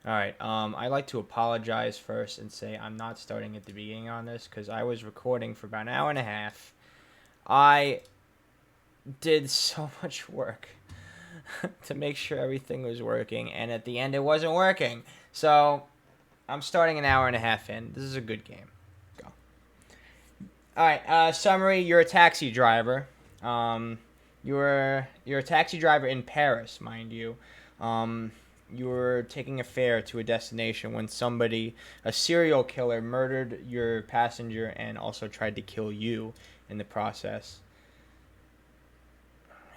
Alright, I'd like to apologize first and say I'm not starting at the beginning on this because I was recording for about an hour and a half. I did so much work to make sure everything was working, and at the end it wasn't working. So, I'm starting an hour and a half in. This is a good game. Go. Alright, summary, you're a taxi driver. Um, you're a taxi driver in Paris, mind you. You were taking a fare to a destination when a serial killer, murdered your passenger and also tried to kill you in the process.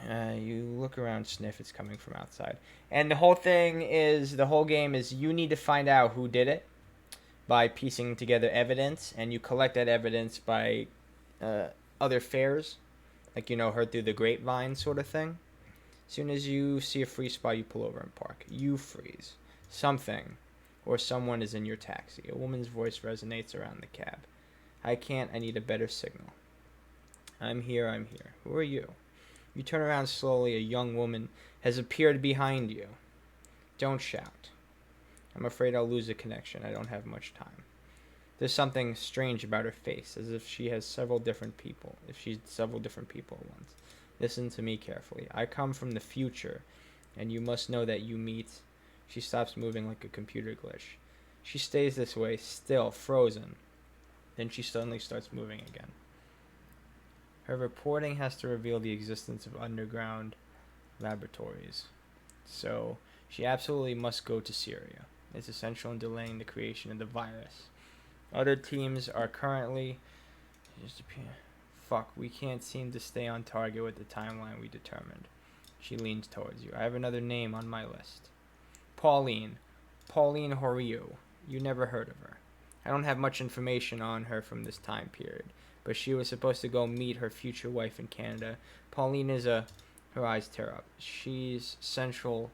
You look around, sniff, it's coming from outside. And the whole game is you need to find out who did it by piecing together evidence, and you collect that evidence by uh, other fares, like, heard through the grapevine sort of thing. As soon as you see a free spot, you pull over and park. You freeze. Something or someone is in your taxi. A woman's voice resonates around the cab. I can't, I need a better signal. I'm here, I'm here. Who are you? You turn around slowly. A young woman has appeared behind you. Don't shout. I'm afraid I'll lose the connection. I don't have much time. There's something strange about her face, as if she has several different people, if she's several different people at once. Listen to me carefully. I come from the future, and you must know that you meet. She stops moving like a computer glitch. She stays this way, still, frozen. Then she suddenly starts moving again. Her reporting has to reveal the existence of underground laboratories. So, she absolutely must go to Syria. It's essential in delaying the creation of the virus. Other teams are currently. Fuck, we can't seem to stay on target with the timeline we determined. She leans towards you. I have another name on my list. Pauline. Pauline Horiou. You never heard of her. I don't have much information on her from this time period, but she was supposed to go meet her future wife in Canada. Pauline is a. Her eyes tear up. She's central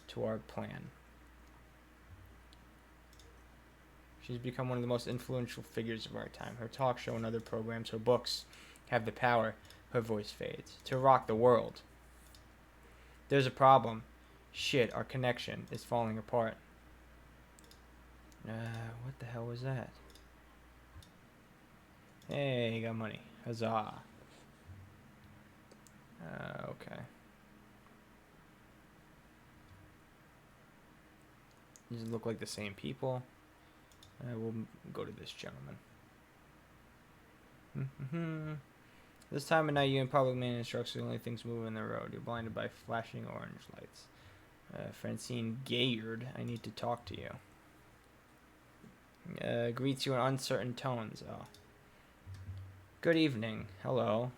to our plan. She's become one of the most influential figures of our time. Her talk show and other programs, her books, have the power. Her voice fades. To rock the world. There's a problem. Shit, our connection is falling apart. What the hell was that? Hey, got money. Huzzah. Okay. These look like the same people. We'll go to this gentleman. This time of night, you and public man instructs the only things moving in the road. You're blinded by flashing orange lights. Francine Gaillard, I need to talk to you. Greets you in uncertain tones. Oh. Good evening. Hello.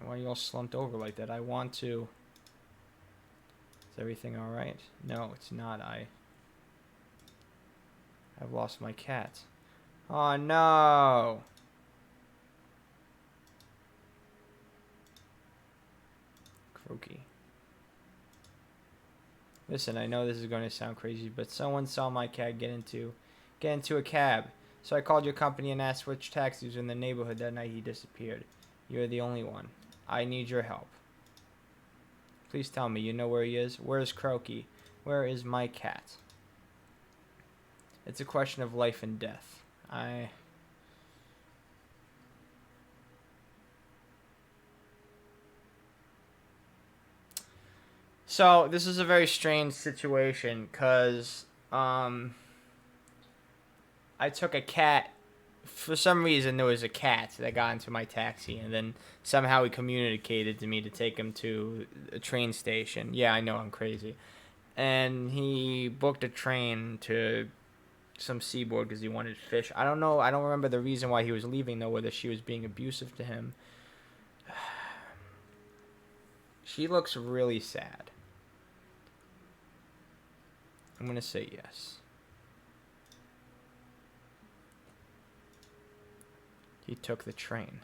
Why are you all slumped over like that? I want to... Is everything alright? No, it's not. I've lost my cat. Oh no! Croaky. Listen, I know this is going to sound crazy, but someone saw my cat get into a cab. So I called your company and asked which taxis were in the neighborhood that night he disappeared. You're the only one. I need your help. Please tell me, you know where he is? Where's Croaky? Where is my cat? It's a question of life and death. So, this is a very strange situation, because, I took a cat. For some reason, there was a cat that got into my taxi, and then somehow he communicated to me to take him to a train station. Yeah, I know, I'm crazy. And he booked a train to some seaboard because he wanted fish. I don't know. I don't remember the reason why he was leaving, though, whether she was being abusive to him. She looks really sad. I'm going to say yes. He took the train.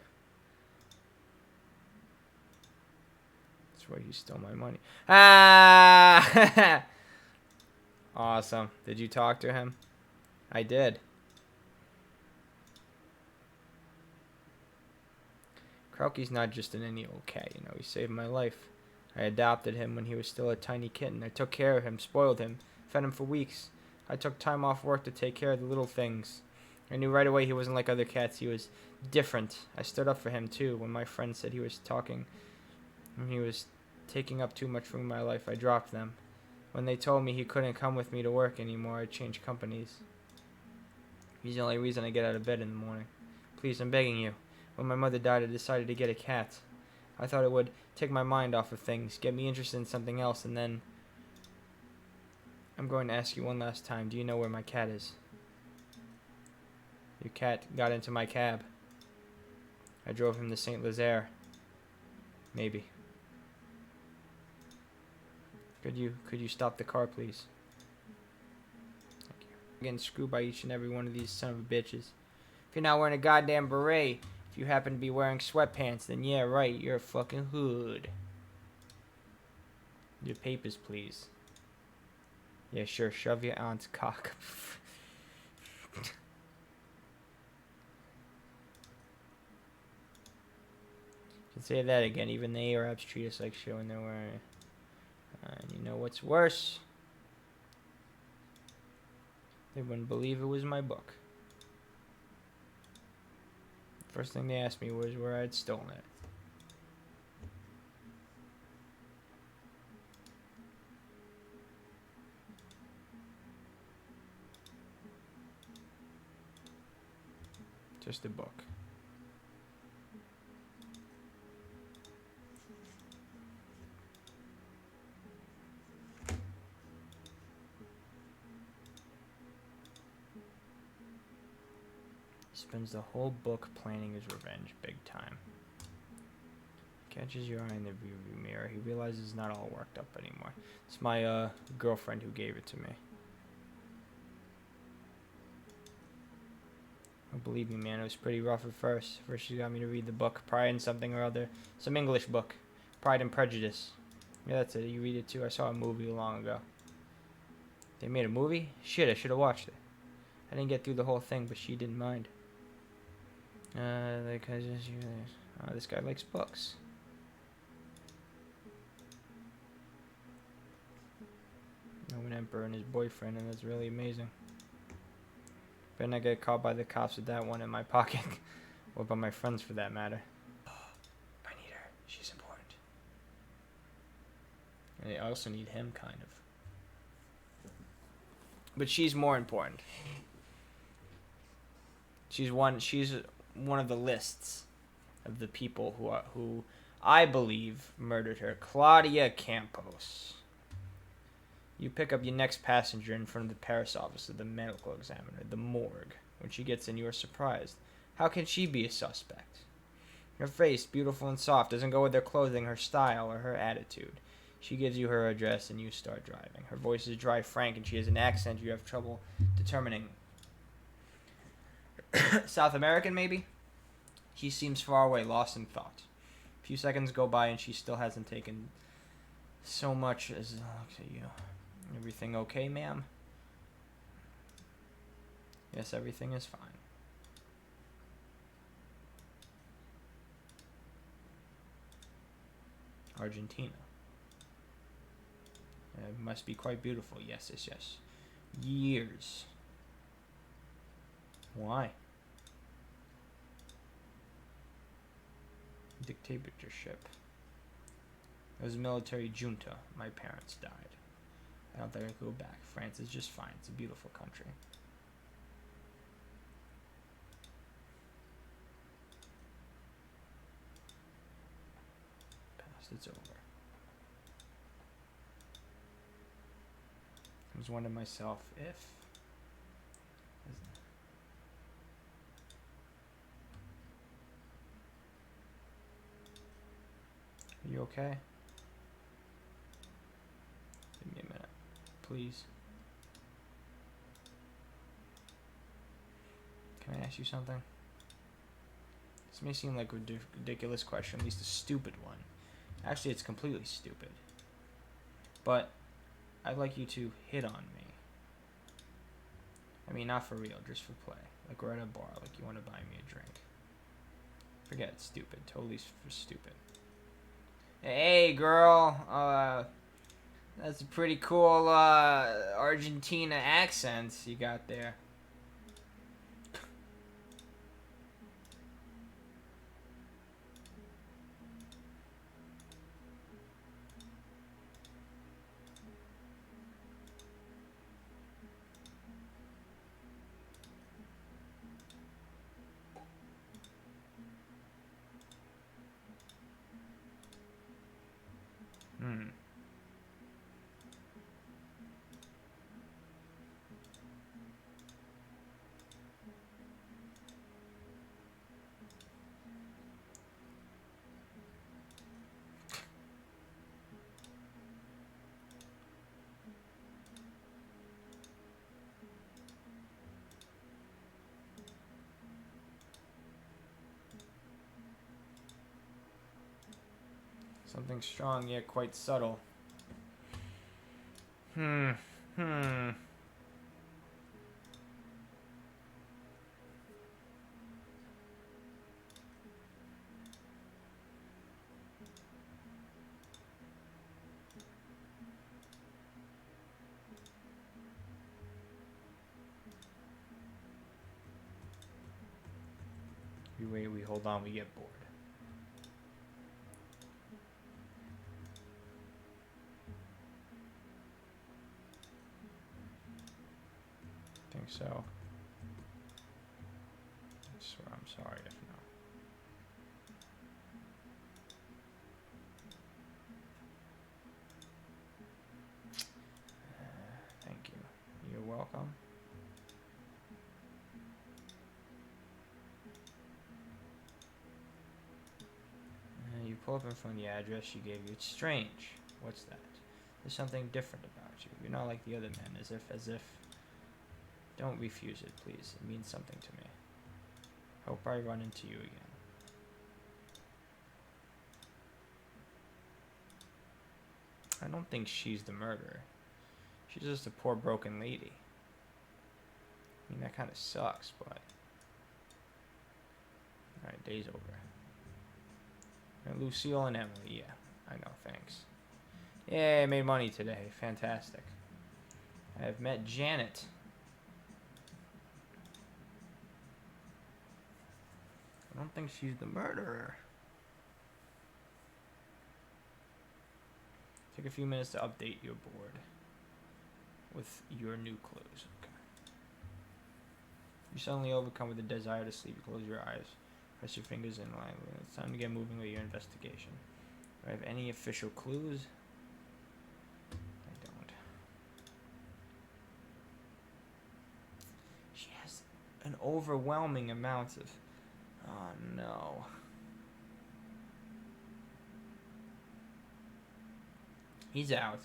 That's where he stole my money. Ah! Awesome. Did you talk to him? I did. Croaky's not just an any old cat, he saved my life. I adopted him when he was still a tiny kitten. I took care of him, spoiled him, fed him for weeks. I took time off work to take care of the little things. I knew right away he wasn't like other cats. He was different. I stood up for him, too, when my friend said he was when he was taking up too much room in my life. I dropped them. When they told me he couldn't come with me to work anymore, I changed companies. He's the only reason I get out of bed in the morning. Please, I'm begging you. When my mother died, I decided to get a cat. I thought it would take my mind off of things, get me interested in something else, and then... I'm going to ask you one last time. Do you know where my cat is? Your cat got into my cab. I drove him to St. Lazare. Maybe. Could you stop the car, please? Thank you. I'm getting screwed by each and every one of these son of a bitches. If you're not wearing a goddamn beret, if you happen to be wearing sweatpants, then yeah, right, you're a fucking hood. Your papers, please. Yeah, sure, shove your aunt's cock. Can say that again. Even the Arabs treat us like shit when they're wearing. And you know what's worse? They wouldn't believe it was my book. First thing they asked me was where I'd stolen it. Just a book. He spends the whole book planning his revenge big time. Catches your eye in the rearview mirror. He realizes it's not all worked up anymore. It's my girlfriend who gave it to me. Oh, believe me, man, it was pretty rough at first. First she got me to read the book, Pride and something or other. Some English book. Pride and Prejudice. Yeah, that's it. You read it too. I saw a movie long ago. They made a movie? Shit, I should have watched it. I didn't get through the whole thing, but she didn't mind. This guy likes books. Roman Emperor and his boyfriend, and that's really amazing. Better not get caught by the cops with that one in my pocket. Or by my friends, for that matter. I need her. She's important. And I also need him, kind of. But she's more important. She's one of the lists of the people who I believe murdered her. Claudia Campos. You pick up your next passenger in front of the Paris office of the medical examiner, the morgue. When she gets in, you are surprised. How can she be a suspect? Her face, beautiful and soft, doesn't go with her clothing, her style, or her attitude. She gives you her address and you start driving. Her voice is dry, frank, and she has an accent you have trouble determining. South American, maybe? She seems far away, lost in thought. A few seconds go by and she still hasn't taken so much as looks at you. Everything okay, ma'am? Yes, everything is fine. Argentina. It must be quite beautiful. Yes, yes, yes. Years. Why? Dictatorship. It was a military junta. My parents died. I don't think I could go back. France is just fine. It's a beautiful country. Past, it's over. I was wondering myself if... Are you okay? Give me a minute, please. Can I ask you something? This may seem like a ridiculous question, at least a stupid one. Actually, it's completely stupid. But I'd like you to hit on me. I mean, not for real, just for play. Like we're at a bar, like you want to buy me a drink. Forget stupid, totally for stupid. Hey, girl. That's a pretty cool Argentina accent you got there. Hmm. Something strong yet quite subtle. Hmm. Hmm. We hold on, we get bored. Think so. I swear I'm sorry if not. Thank you. You're welcome. You pull up in front of the address she gave you. It's strange. What's that? There's something different about you. You're not like the other men, as if. Don't refuse it, please. It means something to me. Hope I run into you again. I don't think she's the murderer. She's just a poor broken lady. I mean, that kind of sucks, but. Alright, day's over. And Lucille and Emily, yeah. I know, thanks. Yeah, I made money today. Fantastic. I have met Janet. I don't think she's the murderer. Take a few minutes to update your board with your new clues. Okay. You're suddenly overcome with a desire to sleep. Close your eyes. Press your fingers in line. It's time to get moving with your investigation. Do I have any official clues? I don't. She has an overwhelming amount of... Oh, no. He's out.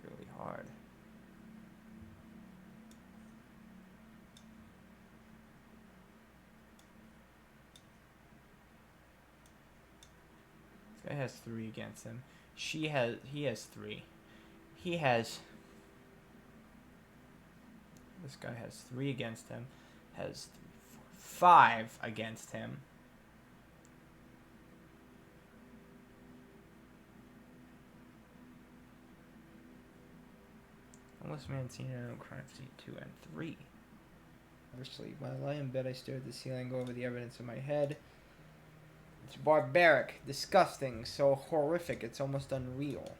Really hard. This guy has 3 against him. He has 3. He has... This guy has 3 against him. Has 3, 4, 5 against him. Unless Mancino, crime scene 2 and 3. Never sleep. While I lie in bed, I stare at the ceiling, go over the evidence in my head. It's barbaric, disgusting, so horrific, it's almost unreal.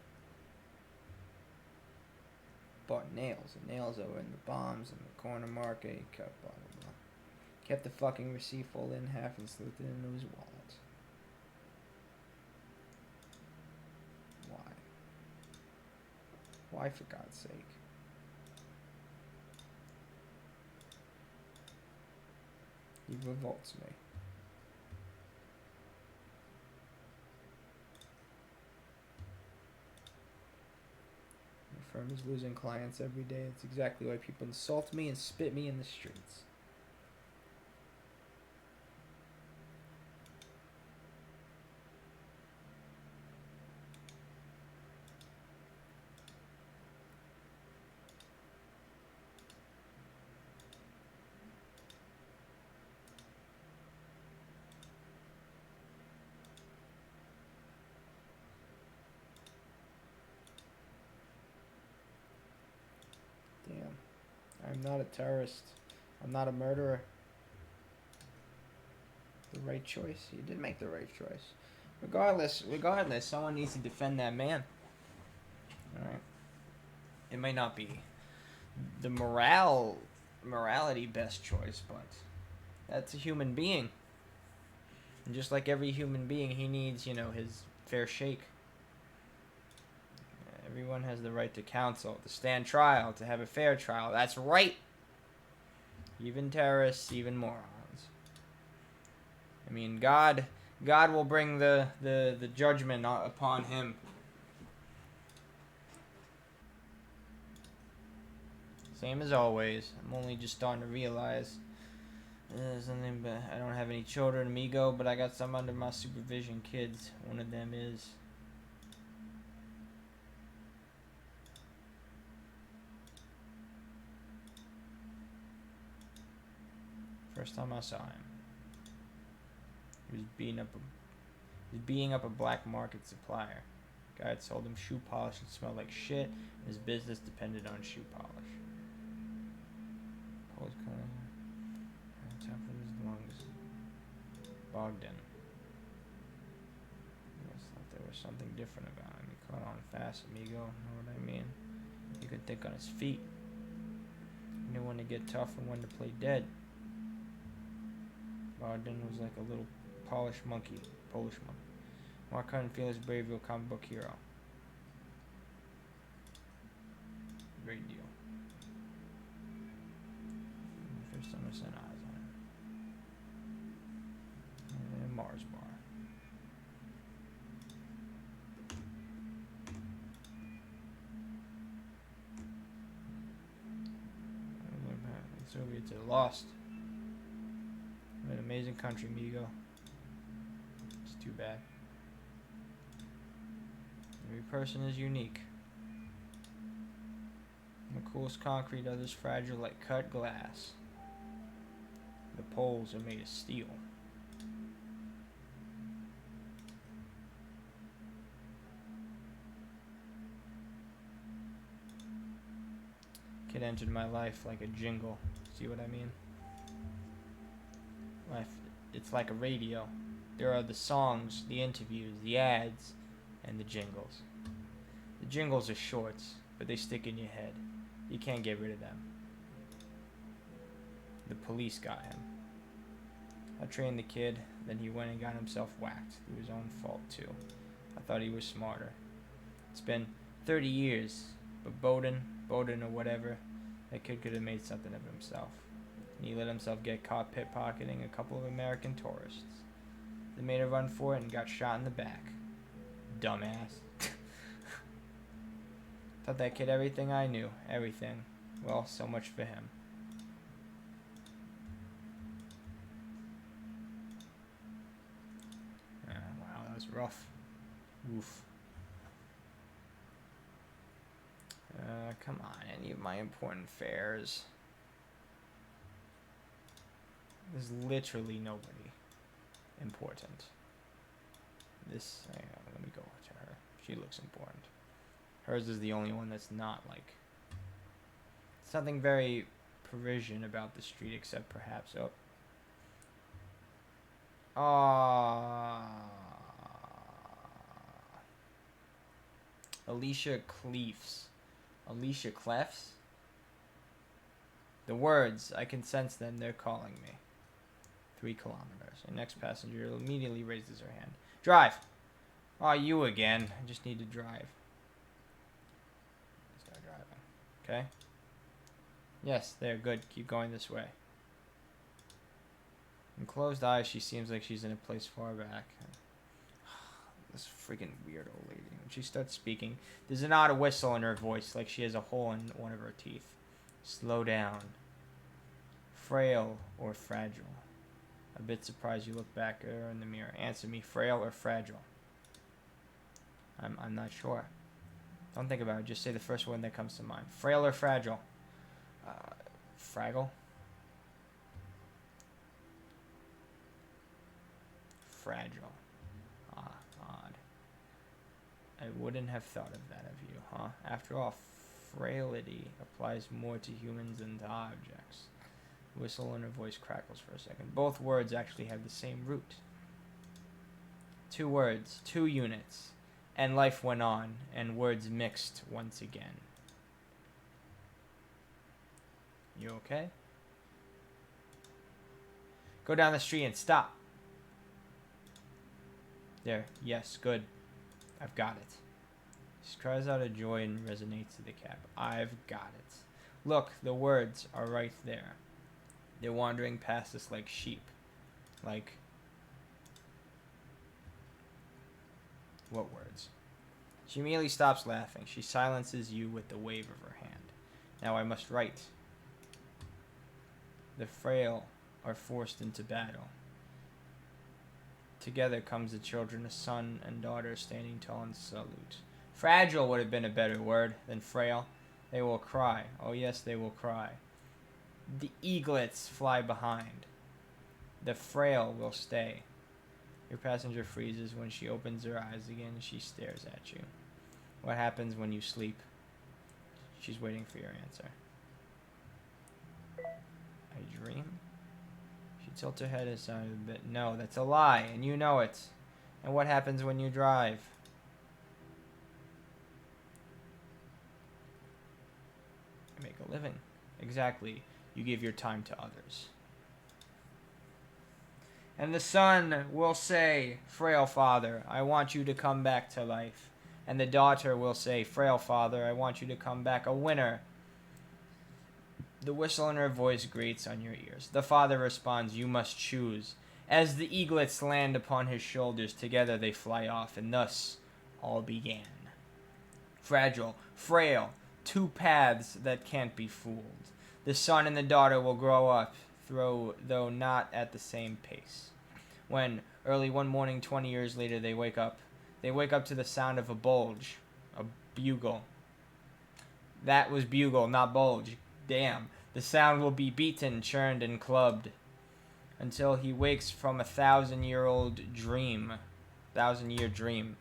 Bought nails. The nails that were in the bombs in the corner market. He cut, blah, blah, blah. Kept the fucking receipt folded in half and slipped it into his wallet. Why? Why, for God's sake? He revolts me. My firm is losing clients every day. It's exactly why people insult me and spit me in the streets. I'm not a terrorist. I'm not a murderer. The right choice. You did make the right choice. Regardless, someone needs to defend that man. Alright. It might not be the morality best choice, but that's a human being. And just like every human being, he needs, his fair shake. Everyone has the right to counsel, to stand trial, to have a fair trial. That's right. Even terrorists, even morons. I mean, God will bring the judgment upon him. Same as always. I'm only just starting to realize something, but I don't have any children, amigo, but I got some under my supervision kids. One of them is. First time I saw him, he was beating up a black market supplier. Guy had sold him shoe polish that smelled like shit, and his business depended on shoe polish. Polish color. Top of his lungs. Bogdan. I thought there was something different about him. He caught on fast, amigo. Know what I mean? He could think on his feet. He knew when to get tough and when to play dead. Bogdan was like a little Polish monkey. Mark couldn't feel his bravery, comic book hero. Great deal. First time I set eyes on him. And Mars bar. The Soviets had lost. An amazing country, Migo. It's too bad. Every person is unique. The coolest concrete, others fragile like cut glass. The poles are made of steel. Kid entered my life like a jingle. See what I mean? It's like a radio. There are the songs, the interviews, the ads, and the jingles. The jingles are shorts, but they stick in your head. You can't get rid of them. The police got him. I trained the kid, then he went and got himself whacked through his own fault too. I thought he was smarter. It's been 30 years, but Bowden or whatever, that kid could have made something of himself. And he let himself get caught pickpocketing a couple of American tourists. They made a run for it and got shot in the back. Dumbass. Taught that kid everything I knew. Everything. Well, so much for him. Wow, that was rough. Oof. Come on, any of my important fares. There's literally nobody important. This, let me go to her. She looks important. Hers is the only one that's not like. Something very Parisian about the street, except perhaps. Alicia Cleefs. Alicia Clefs? The words, I can sense them, they're calling me. 3 kilometers. The next passenger immediately raises her hand. Drive! Oh, you again. I just need to drive. Start driving. Okay? Yes, there, good. Keep going this way. In closed eyes, she seems like she's in a place far back. This freaking weird old lady. When she starts speaking, there's an odd whistle in her voice, like she has a hole in one of her teeth. Slow down. Frail or fragile? A bit surprised you look back at her in the mirror. Answer me, frail or fragile? I'm not sure. Don't think about it. Just say the first one that comes to mind. Frail or fragile? Fragile? Fragile. Odd. I wouldn't have thought of that of you, huh? After all, frailty applies more to humans than to objects. Whistle and her voice crackles for a second. Both words actually have the same root. 2 words, 2 units. And life went on, and words mixed once again. You okay? Go down the street and stop. There, yes, good. I've got it. She cries out of joy and resonates to the cab. I've got it. Look, the words are right there. They're wandering past us like sheep. Like... what words? She immediately stops laughing. She silences you with the wave of her hand. Now I must write. The frail are forced into battle. Together comes the children, a son and daughter standing tall in salute. Fragile would have been a better word than frail. They will cry. Oh yes, they will cry. The eaglets fly behind. The frail will stay. Your passenger freezes. When she opens her eyes again, she stares at you. What happens when you sleep? She's waiting for your answer. I dream? She tilts her head aside a bit. No, that's a lie, and you know it. And what happens when you drive? You make a living. Exactly. You give your time to others. And the son will say, frail father, I want you to come back to life. And the daughter will say, frail father, I want you to come back a winner. The whistle in her voice grates on your ears. The father responds, you must choose. As the eaglets land upon his shoulders, together they fly off, and thus all began. Fragile, frail, 2 paths that can't be fooled. The son and the daughter will grow up, though not at the same pace. When, early one morning 20 years later, they wake up to the sound of a bulge, a bugle. That was bugle, not bulge. Damn. The sound will be beaten, churned, and clubbed until he wakes from a 1,000-year-old dream. 1,000-year dream.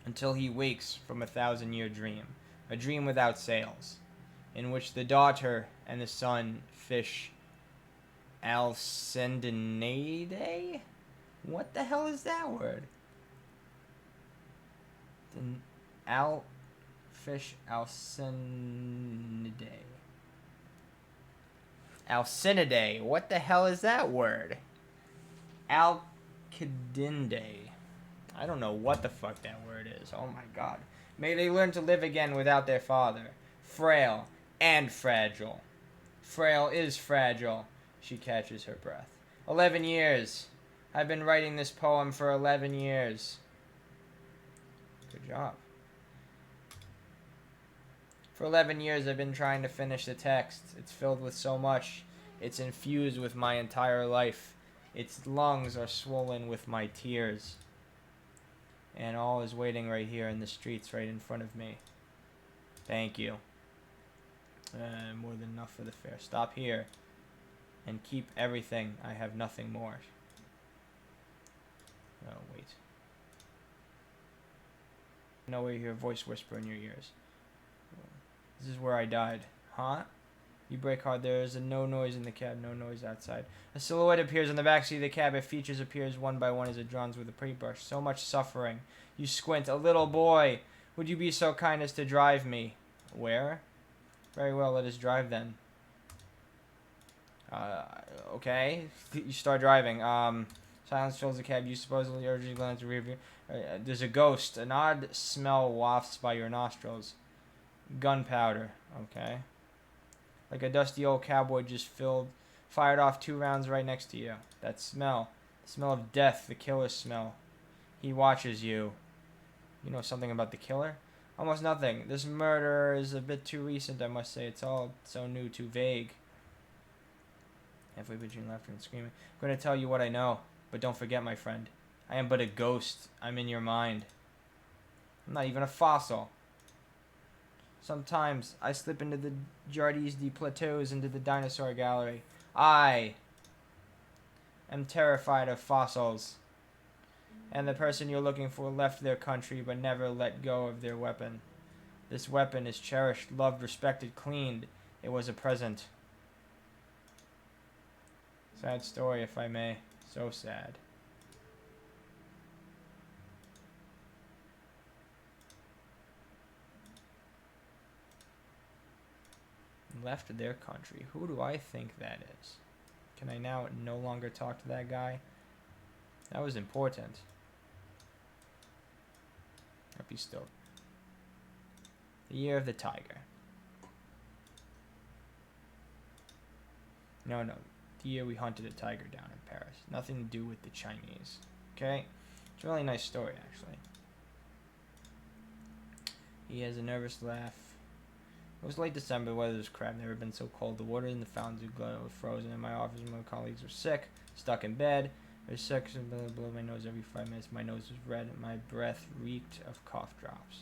Until he wakes from a 1,000-year dream. A dream without sails, in which the daughter and the son fish Alcindinae? What the hell is that word? Fish Alcinidae. Alcinidae. What the hell is that word? Alcidindae. I don't know what the fuck that word is. Oh my god. May they learn to live again without their father. Frail and fragile. Frail is fragile. She catches her breath. 11 years. I've been writing this poem for 11 years. Good job. For 11 years I've been trying to finish the text. It's filled with so much. It's infused with my entire life. Its lungs are swollen with my tears. And all is waiting right here in the streets right in front of me. Thank you. More than enough for the fare. Stop here. And keep everything. I have nothing more. Oh, wait. No way you hear a voice whisper in your ears. This is where I died. Huh? You brake hard. There is no noise in the cab, no noise outside. A silhouette appears on the backseat of the cab. It features appears one by one as it draws with a paintbrush. So much suffering. You squint. A little boy. Would you be so kind as to drive me? Where? Very well, let us drive then. Okay. You start driving. Silence fills the cab. You supposedly urgently glance at the rear view. There's a ghost. An odd smell wafts by your nostrils. Gunpowder. Okay. Like a dusty old cowboy just fired off 2 rounds right next to you. That smell. The smell of death. The killer smell. He watches you. You know something about the killer? Almost nothing. This murder is a bit too recent, I must say. It's all so new, too vague. Halfway between laughter and screaming. I'm going to tell you what I know. But don't forget, my friend. I am but a ghost. I'm in your mind. I'm not even a fossil. Sometimes I slip into the Jardis des Plateaux, into the dinosaur gallery. I am terrified of fossils. and the person you're looking for left their country but never let go of their weapon. This weapon is cherished, loved, respected, cleaned. It was a present. Sad story, if I may. So sad. Left their country. Who do I think that is? Can I now no longer talk to that guy? That was important. Hope he's still. The Year of the Tiger. No. The year we hunted a tiger down in Paris. Nothing to do with the Chinese. Okay? It's a really nice story, actually. He has a nervous laugh. It was late December. The weather was crap. Never been so cold. The water in the fountains were frozen. In my office, my colleagues were sick, stuck in bed. I was sick, blow my nose every 5 minutes. My nose was red, and my breath reeked of cough drops.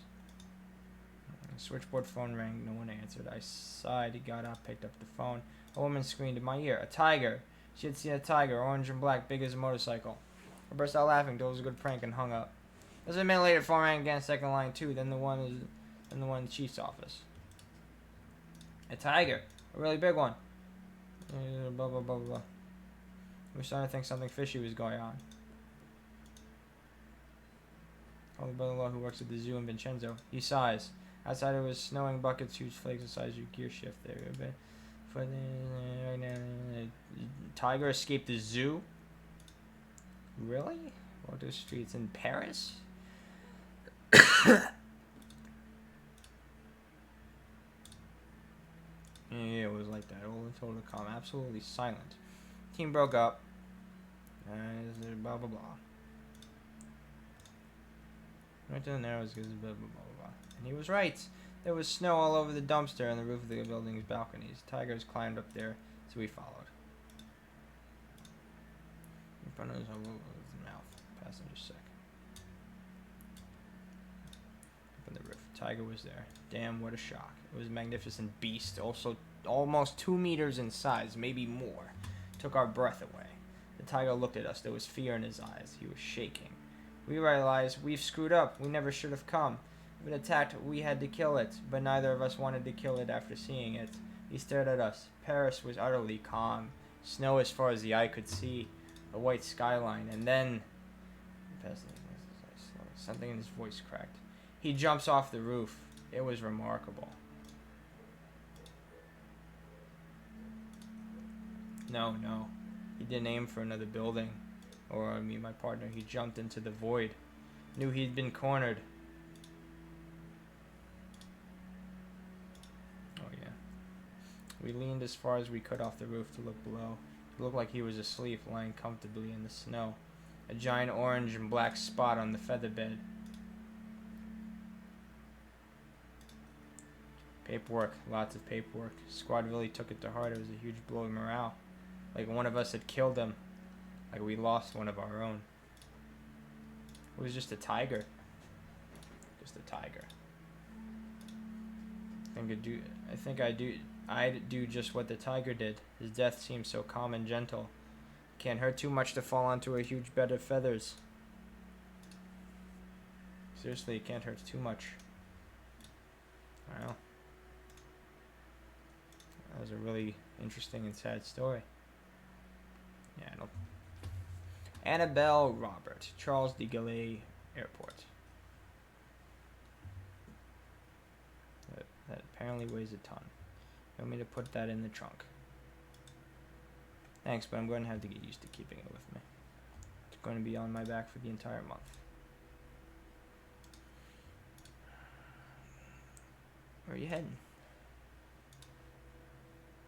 The switchboard phone rang. No one answered. I sighed. He got up, picked up the phone. A woman screamed in my ear. A tiger. She had seen a tiger, orange and black, big as a motorcycle. I burst out laughing. Told it was a good prank and hung up. As a minute later, phone rang again. Second line too. Then the one in the chief's office. A tiger, a really big one. Blah blah blah blah. We're starting to think something fishy was going on. Called the brother-in-law who works at the zoo in Vincenzo. He sighs. Outside it was snowing buckets, huge flakes the size of your gear shift there. But tiger escaped the zoo? Really? Walked the streets in Paris? Yeah, it was like that. All the total calm, absolutely silent. Team broke up. Blah blah blah. Went to the narrows because blah blah blah blah. And he was right. There was snow all over the dumpster and the roof of the building's balconies. Tigers climbed up there, so we followed. In front of his mouth. Passenger sick. Up on the roof. Tiger was there. Damn, what a shock. It was a magnificent beast, also almost 2 meters in size, maybe more. Took our breath away. The tiger looked at us. There was fear in his eyes. He was shaking. We realized we've screwed up. We never should have come. If it attacked, we had to kill it, but neither of us wanted to kill it after seeing it. He stared at us. Paris was utterly calm. Snow as far as the eye could see. A white skyline, and then... Something in his voice cracked. He jumps off the roof. It was remarkable. No. He didn't aim for another building. Or me, my partner. He jumped into the void. Knew he'd been cornered. Oh, yeah. We leaned as far as we could off the roof to look below. It looked like he was asleep, lying comfortably in the snow. A giant orange and black spot on the feather bed. Paperwork, lots of paperwork. Squad really took it to heart. It was a huge blow to morale. Like one of us had killed him. Like we lost one of our own. It was just a tiger. Just a tiger. I'd do just what the tiger did. His death seemed so calm and gentle. Can't hurt too much to fall onto a huge bed of feathers. Seriously, it can't hurt too much. Well. That was a really interesting and sad story. Yeah, I don't... Annabelle Robert, Charles de Gaulle Airport. That apparently weighs a ton. You want me to put that in the trunk? Thanks, but I'm going to have to get used to keeping it with me. It's going to be on my back for the entire month. Where are you heading?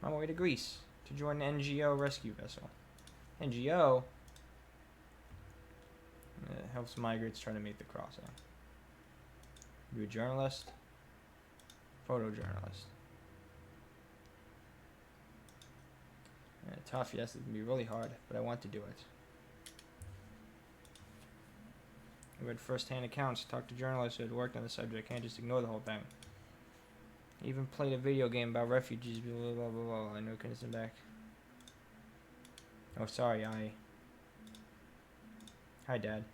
On my way to Greece to join an NGO rescue vessel. NGO helps migrants try to make the crossing. You a journalist? Photojournalist. Tough, yes, it can be really hard, but I want to do it. I read first-hand accounts, talked to journalists who had worked on the subject. I can't just ignore the whole thing. I even played a video game about refugees, blah, blah, blah, blah. I know Kinnison back. Oh, sorry, Hi, Dad.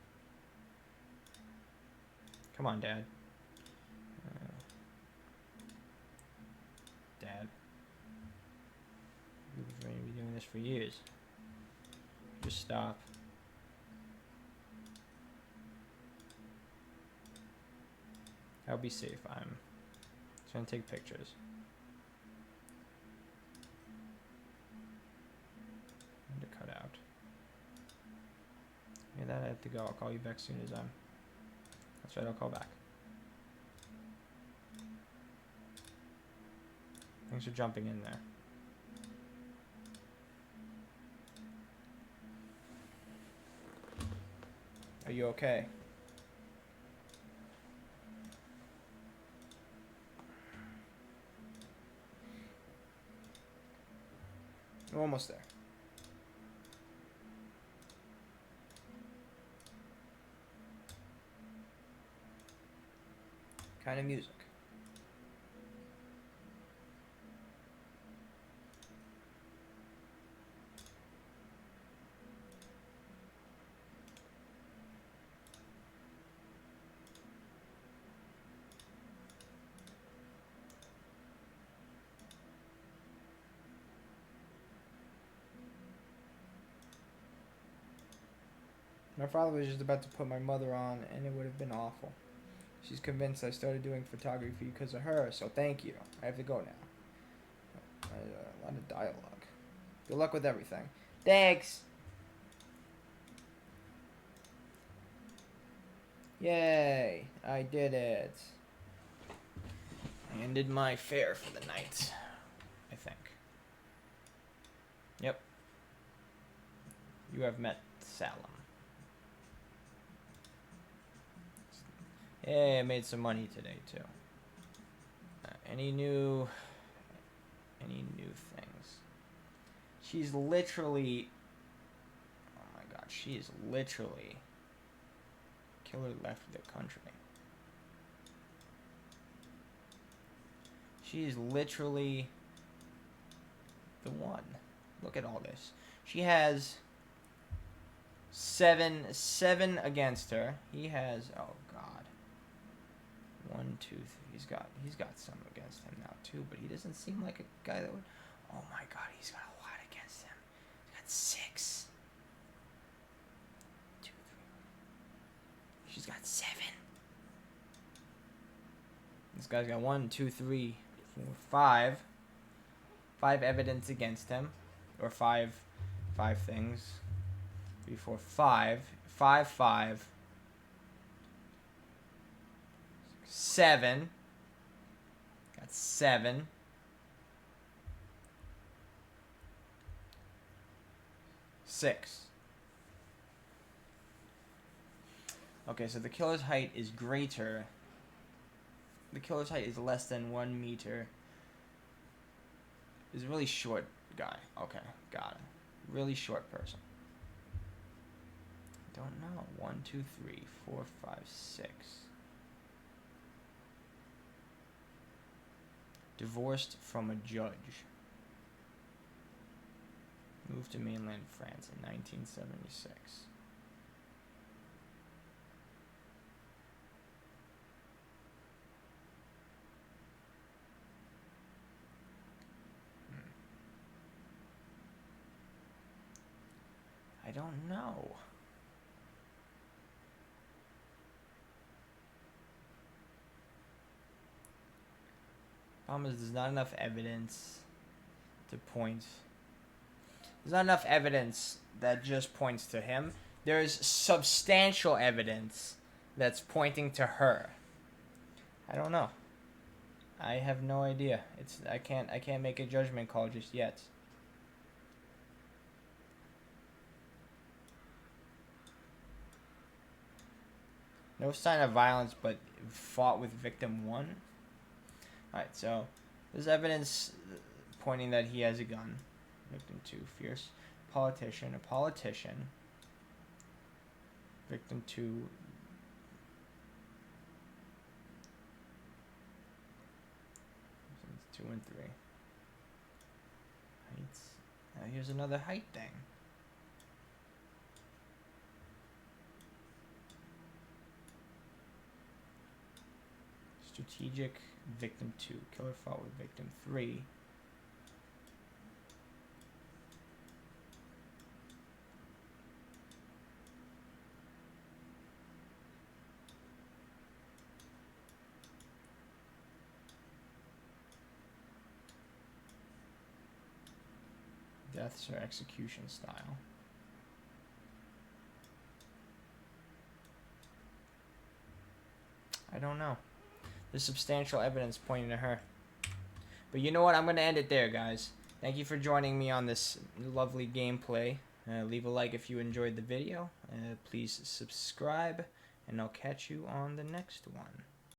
Come on, Dad. Dad. We've been doing this for years. Just stop. I'll be safe. I'm trying to take pictures. To cut out. Yeah, that I have to go. I'll call you back as soon as I'm. That's right, I'll call back. Thanks for jumping in there. Are you okay? We're almost there. Kind of music. My father was just about to put my mother on, and it would have been awful. She's convinced I started doing photography because of her, so thank you. I have to go now. A lot of dialogue. Good luck with everything. Thanks! Yay! I did it. I ended my fare for the night, I think. Yep. You have met Salem. Hey, I made some money today too. Any new things? She's literally. Oh my God, she is literally. Killer left the country. She is literally the one. Look at all this. She has seven against her. He has. Oh God. 1, 2, 3. He's got some against him now too, but he doesn't seem like a guy that would. Oh my God, he's got a lot against him. He's got 6. 2, 3. She's got 7. This guy's got 1, 2, 3, 4, 5. 5 evidence against him, or five things. 3, 4, 5. 5. 7. Got 7. 6. Okay, so the killer's height is greater. The killer's height is less than 1 meter. He's a really short guy. Okay, got it. Really short person. Don't know. 1, 2, 3, 4, 5, 6. Divorced from a judge. Moved to mainland France in 1976. I don't know. Problem is, there's not enough evidence to point. There's not enough evidence that just points to him. There's substantial evidence that's pointing to her. I don't know. I have no idea. I can't make a judgment call just yet. No sign of violence, but fought with victim 1. Alright, so there's evidence pointing that he has a gun. Victim 2, fierce politician. A politician. Victim 2. It's 2 and 3. Heights. Now here's another height thing. Strategic, victim 2. Killer fought with victim 3. Deaths or execution style. I don't know. There's substantial evidence pointing to her. But you know what? I'm going to end it there, guys. Thank you for joining me on this lovely gameplay. Leave a like if you enjoyed the video. Please subscribe, and I'll catch you on the next one.